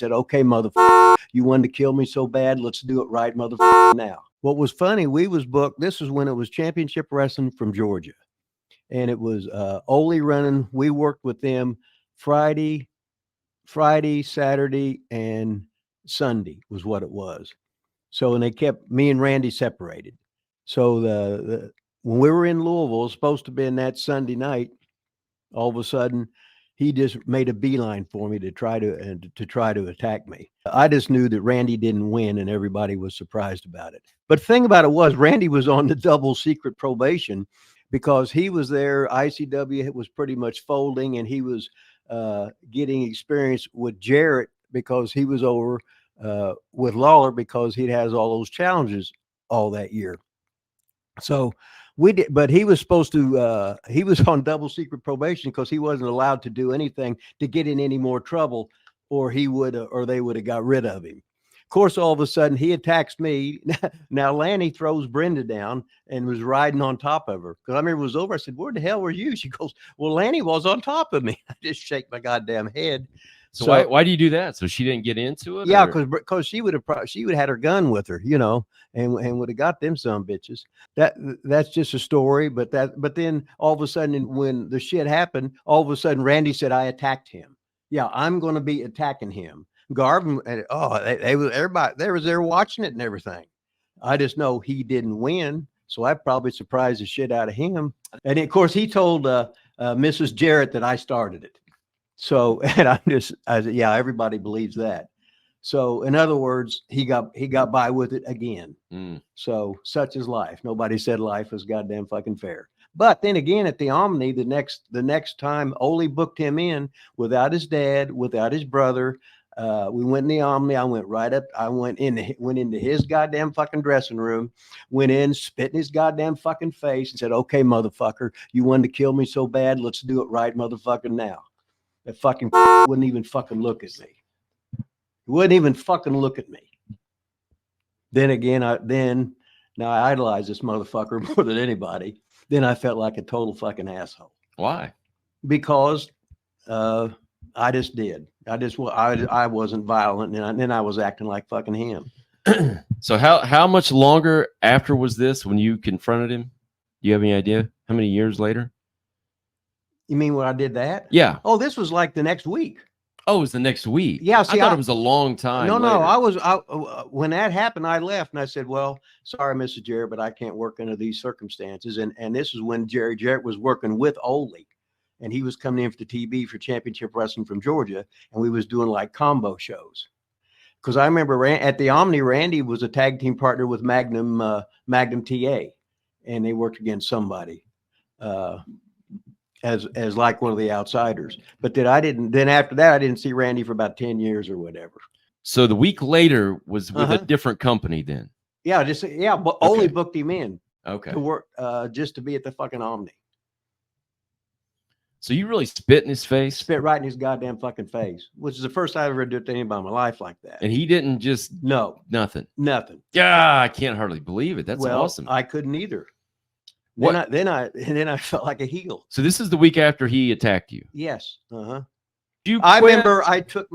said, okay, motherfucker, you wanted to kill me so bad. Let's do it right, motherfucker, now. What was funny, we was booked. This is when it was championship wrestling from Georgia. And it was Ole running. We worked with them Friday, Saturday, and Sunday was what it was. So, and they kept me and Randy separated. So when we were in Louisville, it was supposed to be in that Sunday night, all of a sudden, he just made a beeline for me to try to attack me. I just knew that Randy didn't win, and everybody was surprised about it. But the thing about it was, Randy was on the double secret probation because he was there. ICW was pretty much folding, and he was getting experience with Jarrett because he was over with Lawler because he has all those challenges all that year. So we did, but he was supposed to, he was on double secret probation because he wasn't allowed to do anything to get in any more trouble, or they would have got rid of him. Of course, all of a sudden he attacks me. Now Lanny throws Brenda down and was riding on top of her. Because I remember it was over. I said, where the hell were you? She goes, well, Lanny was on top of me. I just shake my goddamn head. So why do you do that? So she didn't get into it? Yeah, because she would have had her gun with her, and would have got them some bitches. That's just a story, but then all of a sudden when the shit happened, all of a sudden Randy said I attacked him. Yeah, I'm going to be attacking him. Garvin, everybody they was there watching it and everything. I just know he didn't win, so I probably surprised the shit out of him. And of course he told Mrs. Jarrett that I started it. So, and I said, yeah, everybody believes that. So, in other words, he got by with it again. So, such is life. Nobody said life was goddamn fucking fair. But then again, at the Omni, the next time, Ole booked him in without his dad, without his brother. We went in the Omni. I went right up. I went into his goddamn fucking dressing room, went in, spit in his goddamn fucking face, and said, "Okay, motherfucker, you wanted to kill me so bad. Let's do it right, motherfucking now." That fucking wouldn't even fucking look at me. He wouldn't even fucking look at me. Then again, now I idolize this motherfucker more than anybody. Then I felt like a total fucking asshole. Why? Because I just did. I wasn't violent, and then I was acting like fucking him. So how much longer after was this when you confronted him? Do you have any idea? How many years later? You mean when I did that? Yeah. Oh, this was like the next week. Oh, it was the next week. Yeah. See, I thought it was a long time. No. When that happened, I left and I said, well, sorry, Mrs. Jarrett, but I can't work under these circumstances. And this is when Jarrett was working with Ole, and he was coming in for the TV for championship wrestling from Georgia. And we was doing like combo shows. Because I remember at the Omni, Randy was a tag team partner with Magnum TA, and they worked against somebody. As like one of the outsiders. But then after that, I didn't see Randy for about 10 years or whatever. So the week later was with a different company then? Yeah, but Ole booked him in. Okay. To work, just to be at the fucking Omni. So you really spit in his face? Spit right in his goddamn fucking face, which is the first time I ever did to anybody in my life like that. And he didn't just... No. Nothing? Nothing. Yeah, I can't hardly believe it. That's awesome. I couldn't either. Then I felt like a heel. So this is the week after he attacked you. Yes. Uh-huh. I remember I took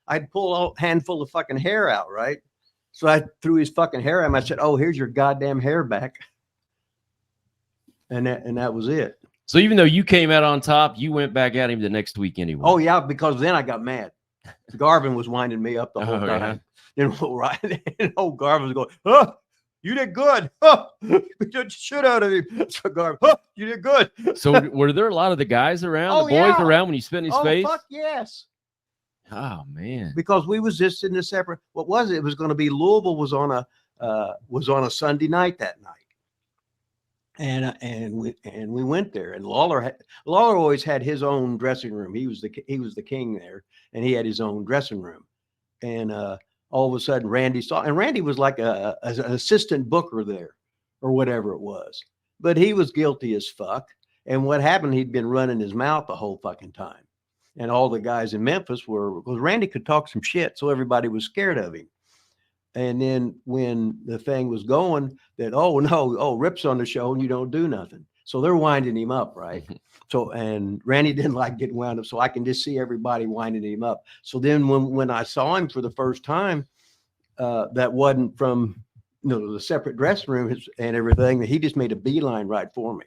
I'd pull a handful of fucking hair out, right? So I threw his fucking hair at him. I said, "Oh, here's your goddamn hair back." And that was it. So even though you came out on top, you went back at him the next week anyway. Oh yeah, because then I got mad. Garvin was winding me up the whole time. Yeah. And old Garvin was going, "Oh, you did good. Oh, you did shit out of him." So Garvin, "Oh, you did good." So were there a lot of the guys around, the boys around when you spit in his face? Fuck yes. Oh man. Because we was just in the separate. What was it? It was going to be Louisville was on a Sunday night that night. And we went there, and Lawler always had his own dressing room. He was the king there, and he had his own dressing room. And all of a sudden, Randy saw, and Randy was like an assistant booker there, or whatever it was. But he was guilty as fuck. And what happened? He'd been running his mouth the whole fucking time, and all the guys in Memphis because Randy could talk some shit, so everybody was scared of him. And then when the thing was going that, oh, no, Rip's on the show and you don't do nothing. So they're winding him up, right? So, and Randy didn't like getting wound up, so I can just see everybody winding him up. So then when I saw him for the first time, that wasn't from the separate dressing rooms and everything, that he just made a beeline right for me.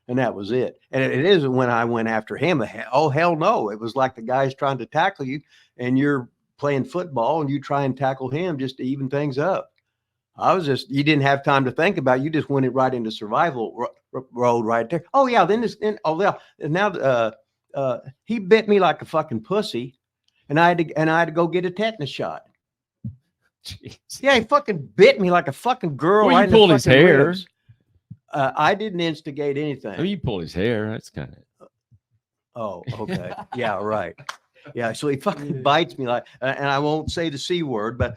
And that was it. And it isn't when I went after him. Oh, hell no. It was like the guy's trying to tackle you and you're playing football and you try and tackle him just to even things up. You didn't have time to think about it. You just went right into survival road right there. Oh yeah. Now he bit me like a fucking pussy and I had to go get a tetanus shot. Jeez. Yeah. He fucking bit me like a fucking girl. Well, you pulled his hair. Ribs. I didn't instigate anything. I mean, you pulled his hair. That's kind of. Oh, okay. Yeah. Right. Yeah, so he fucking bites me like, and I won't say the C word, but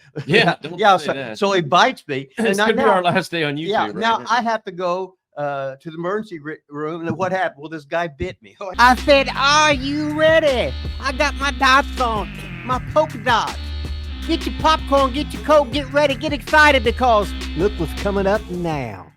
so he bites me. This could be our last day on YouTube. Yeah, right now now. I have to go to the emergency room. And what happened? Well, this guy bit me. I said, "Are you ready? I got my dots on, my polka dots. Get your popcorn, get your Coke, get ready, get excited because look what's coming up now."